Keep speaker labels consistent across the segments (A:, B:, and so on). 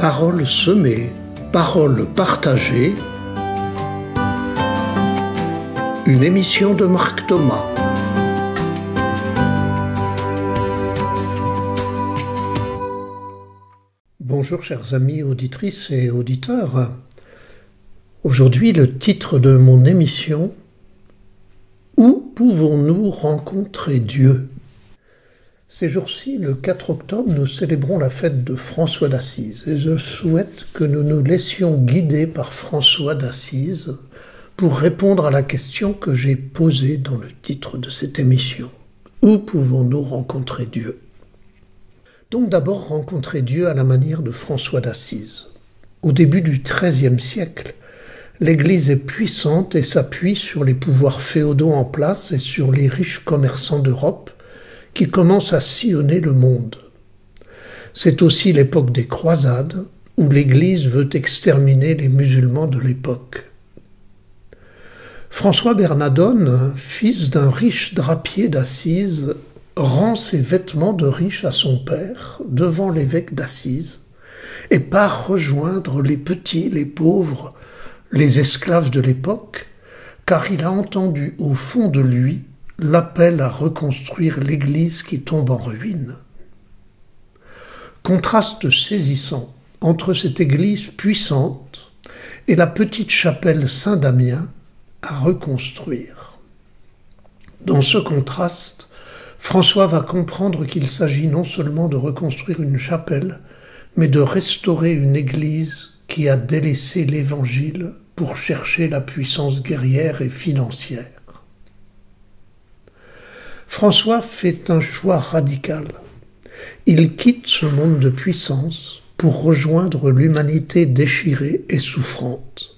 A: Paroles semées, paroles partagées. Une émission de Marc Thomas. Bonjour chers amis auditrices et auditeurs. Aujourd'hui, le titre de mon émission: Où pouvons-nous rencontrer Dieu ? Ces jours-ci, le 4 octobre, nous célébrons la fête de François d'Assise et je souhaite que nous nous laissions guider par François d'Assise pour répondre à la question que j'ai posée dans le titre de cette émission. Où pouvons-nous rencontrer Dieu ? Donc d'abord rencontrer Dieu à la manière de François d'Assise. Au début du XIIIe siècle, l'Église est puissante et s'appuie sur les pouvoirs féodaux en place et sur les riches commerçants d'Europe qui commencent à sillonner le monde. C'est aussi l'époque des croisades où l'Église veut exterminer les musulmans de l'époque. François Bernadone, fils d'un riche drapier d'Assise, rend ses vêtements de riche à son père devant l'évêque d'Assise et part rejoindre les petits, les pauvres, les esclaves de l'époque, car il a entendu au fond de lui l'appel à reconstruire l'Église qui tombe en ruine. Contraste saisissant entre cette Église puissante et la petite chapelle Saint-Damien à reconstruire. Dans ce contraste, François va comprendre qu'il s'agit non seulement de reconstruire une chapelle, mais de restaurer une Église qui a délaissé l'Évangile pour chercher la puissance guerrière et financière. François fait un choix radical. Il quitte ce monde de puissance pour rejoindre l'humanité déchirée et souffrante.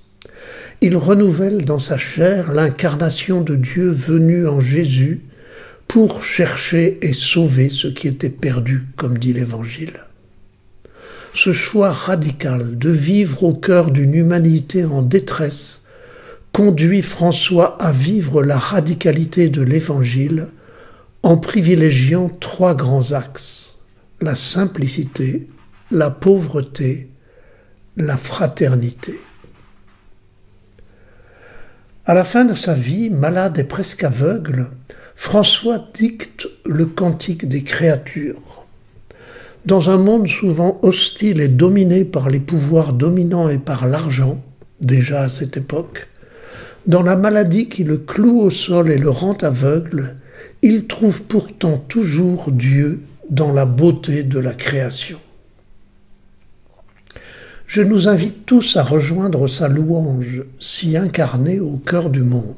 A: Il renouvelle dans sa chair l'incarnation de Dieu venu en Jésus pour chercher et sauver ce qui était perdu, comme dit l'Évangile. Ce choix radical de vivre au cœur d'une humanité en détresse conduit François à vivre la radicalité de l'Évangile en privilégiant trois grands axes: la simplicité, la pauvreté, la fraternité. À la fin de sa vie, malade et presque aveugle, François dicte le Cantique des créatures. Dans un monde souvent hostile et dominé par les pouvoirs dominants et par l'argent, déjà à cette époque, dans la maladie qui le cloue au sol et le rend aveugle, il trouve pourtant toujours Dieu dans la beauté de la création. Je nous invite tous à rejoindre sa louange, si incarnée au cœur du monde.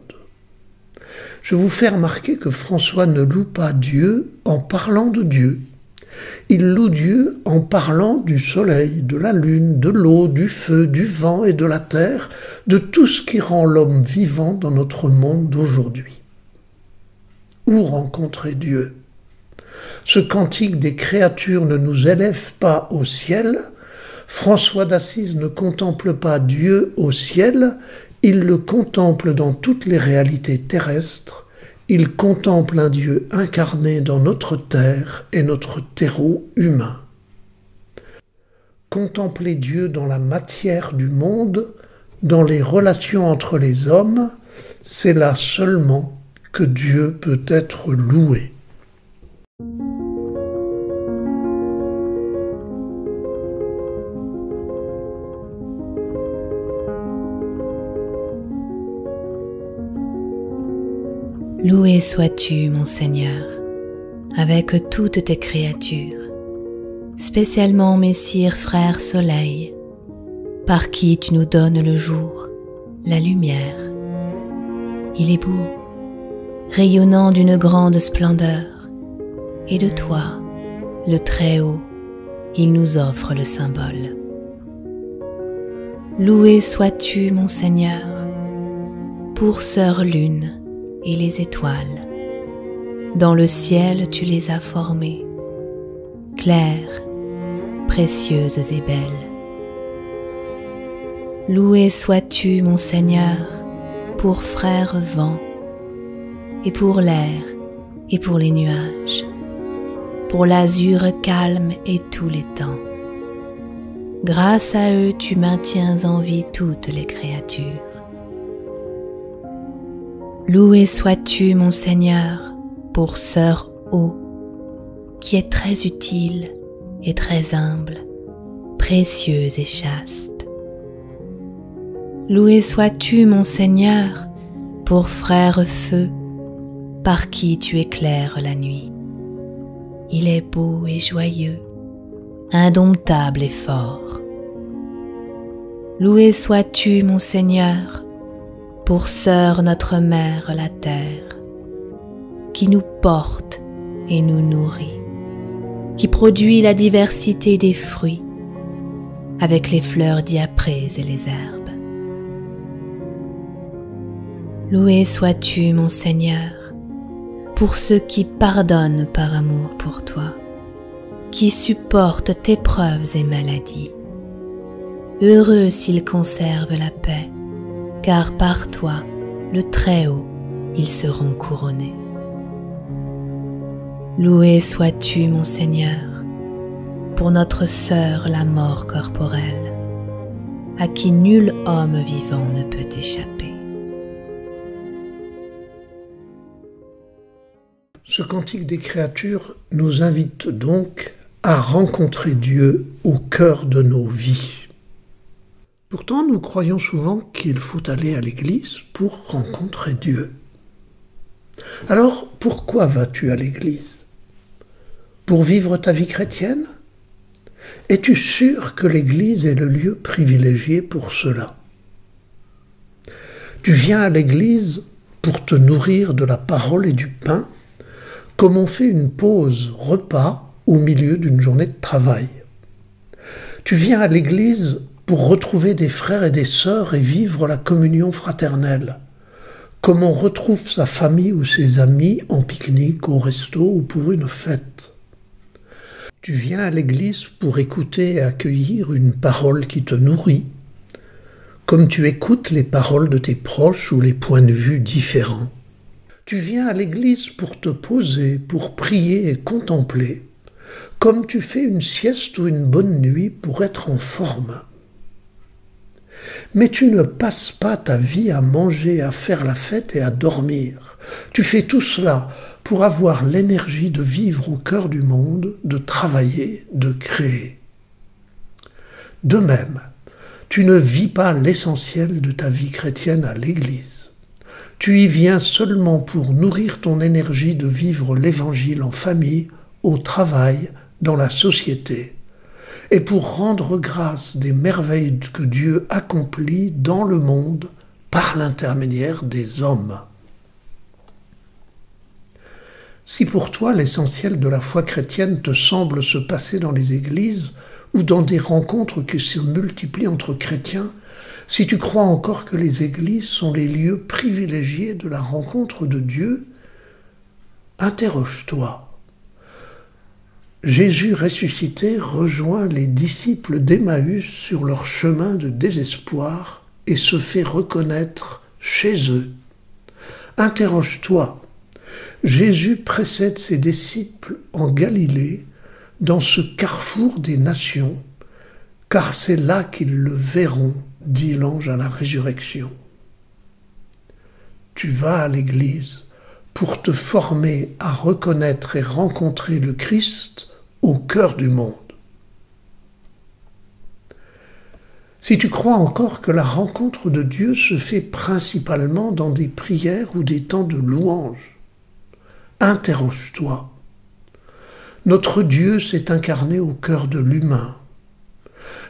A: Je vous fais remarquer que François ne loue pas Dieu en parlant de Dieu. Il loue Dieu en parlant du soleil, de la lune, de l'eau, du feu, du vent et de la terre, de tout ce qui rend l'homme vivant dans notre monde d'aujourd'hui. Où rencontrer Dieu ? Ce cantique des créatures ne nous élève pas au ciel. François d'Assise ne contemple pas Dieu au ciel, il le contemple dans toutes les réalités terrestres. Il contemple un Dieu incarné dans notre terre et notre terreau humain. Contempler Dieu dans la matière du monde, dans les relations entre les hommes, c'est là seulement que Dieu peut être loué.
B: Loué sois-tu, mon Seigneur, avec toutes tes créatures, spécialement Messire Frère Soleil, par qui tu nous donnes le jour, la lumière. Il est beau, rayonnant d'une grande splendeur, et de toi, le Très-Haut, il nous offre le symbole. Loué sois-tu, mon Seigneur, pour sœur lune et les étoiles. Dans le ciel tu les as formées, claires, précieuses et belles. Loué sois-tu, mon Seigneur, pour frère vent, et pour l'air, et pour les nuages, pour l'azur calme et tous les temps. Grâce à eux, tu maintiens en vie toutes les créatures. Loué sois-tu, mon Seigneur, pour Sœur Eau, qui est très utile et très humble, précieuse et chaste. Loué sois-tu, mon Seigneur, pour Frère Feu, par qui tu éclaires la nuit. Il est beau et joyeux, indomptable et fort. Loué sois-tu, mon Seigneur, pour Sœur notre Mère la Terre, qui nous porte et nous nourrit, qui produit la diversité des fruits, avec les fleurs diaprées et les herbes. Loué sois-tu, mon Seigneur, pour ceux qui pardonnent par amour pour toi, qui supportent tes épreuves et maladies. Heureux s'ils conservent la paix, car par toi, le Très-Haut, ils seront couronnés. Loué sois-tu, mon Seigneur, pour notre sœur la mort corporelle, à qui nul homme vivant ne peut échapper.
A: Ce cantique des créatures nous invite donc à rencontrer Dieu au cœur de nos vies. Pourtant, nous croyons souvent qu'il faut aller à l'église pour rencontrer Dieu. Alors, pourquoi vas-tu à l'église? Pour vivre ta vie chrétienne? Es-tu sûr que l'église est le lieu privilégié pour cela? Tu viens à l'église pour te nourrir de la parole et du pain, comme on fait une pause repas au milieu d'une journée de travail. Tu viens à l'église pour retrouver des frères et des sœurs et vivre la communion fraternelle, comme on retrouve sa famille ou ses amis en pique-nique, au resto ou pour une fête. Tu viens à l'église pour écouter et accueillir une parole qui te nourrit, comme tu écoutes les paroles de tes proches ou les points de vue différents. Tu viens à l'église pour te poser, pour prier et contempler, comme tu fais une sieste ou une bonne nuit pour être en forme. Mais tu ne passes pas ta vie à manger, à faire la fête et à dormir. Tu fais tout cela pour avoir l'énergie de vivre au cœur du monde, de travailler, de créer. De même, tu ne vis pas l'essentiel de ta vie chrétienne à l'église. Tu y viens seulement pour nourrir ton énergie de vivre l'Évangile en famille, au travail, dans la société, et pour rendre grâce des merveilles que Dieu accomplit dans le monde par l'intermédiaire des hommes. Si pour toi l'essentiel de la foi chrétienne te semble se passer dans les églises ou dans des rencontres qui se multiplient entre chrétiens, si tu crois encore que les églises sont les lieux privilégiés de la rencontre de Dieu, interroge-toi. Jésus ressuscité rejoint les disciples d'Emmaüs sur leur chemin de désespoir et se fait reconnaître chez eux. Interroge-toi. Jésus précède ses disciples en Galilée, dans ce carrefour des nations, car c'est là qu'ils le verront, dit l'ange à la résurrection. Tu vas à l'église pour te former à reconnaître et rencontrer le Christ au cœur du monde. Si tu crois encore que la rencontre de Dieu se fait principalement dans des prières ou des temps de louange, interroge-toi. Notre Dieu s'est incarné au cœur de l'humain.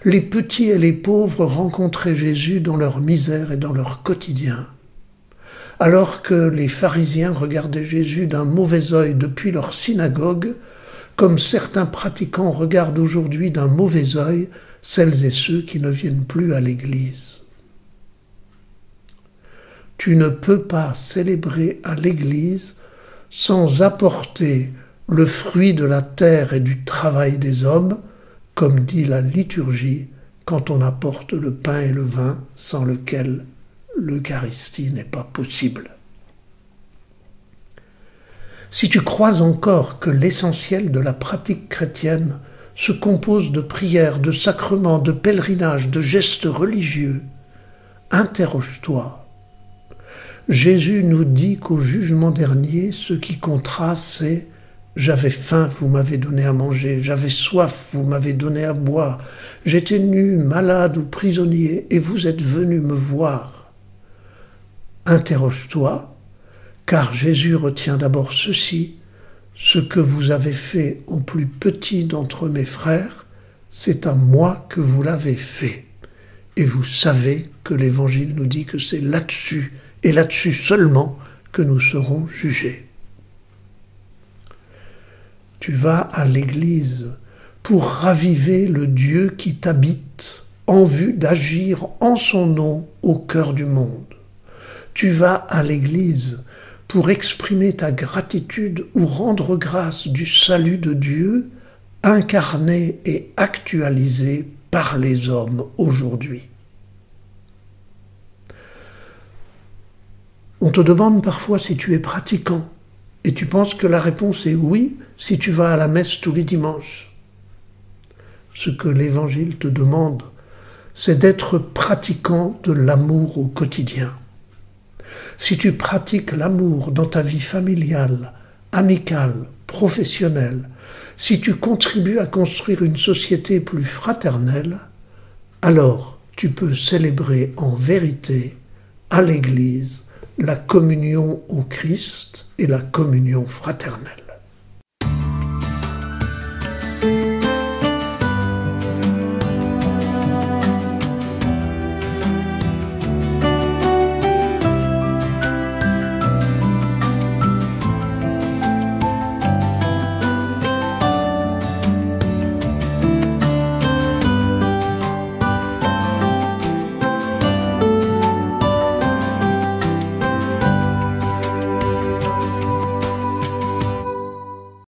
A: Les petits et les pauvres rencontraient Jésus dans leur misère et dans leur quotidien. Alors que les pharisiens regardaient Jésus d'un mauvais œil depuis leur synagogue, comme certains pratiquants regardent aujourd'hui d'un mauvais œil celles et ceux qui ne viennent plus à l'église. Tu ne peux pas célébrer à l'église sans apporter le fruit de la terre et du travail des hommes, comme dit la liturgie, quand on apporte le pain et le vin, sans lequel l'Eucharistie n'est pas possible. Si tu crois encore que l'essentiel de la pratique chrétienne se compose de prières, de sacrements, de pèlerinages, de gestes religieux, interroge-toi. Jésus nous dit qu'au jugement dernier, ce qui comptera, c'est « J'avais faim, vous m'avez donné à manger, j'avais soif, vous m'avez donné à boire, j'étais nu, malade ou prisonnier, et vous êtes venus me voir. » Interroge-toi, car Jésus retient d'abord ceci: ce que vous avez fait au plus petit d'entre mes frères, c'est à moi que vous l'avez fait. Et vous savez que l'Évangile nous dit que c'est là-dessus, et là-dessus seulement, que nous serons jugés. Tu vas à l'Église pour raviver le Dieu qui t'habite en vue d'agir en son nom au cœur du monde. Tu vas à l'Église pour exprimer ta gratitude ou rendre grâce du salut de Dieu incarné et actualisé par les hommes aujourd'hui. On te demande parfois si tu es pratiquant, et tu penses que la réponse est oui si tu vas à la messe tous les dimanches. Ce que l'Évangile te demande, c'est d'être pratiquant de l'amour au quotidien. Si tu pratiques l'amour dans ta vie familiale, amicale, professionnelle, si tu contribues à construire une société plus fraternelle, alors tu peux célébrer en vérité à l'Église la communion au Christ et la communion fraternelle.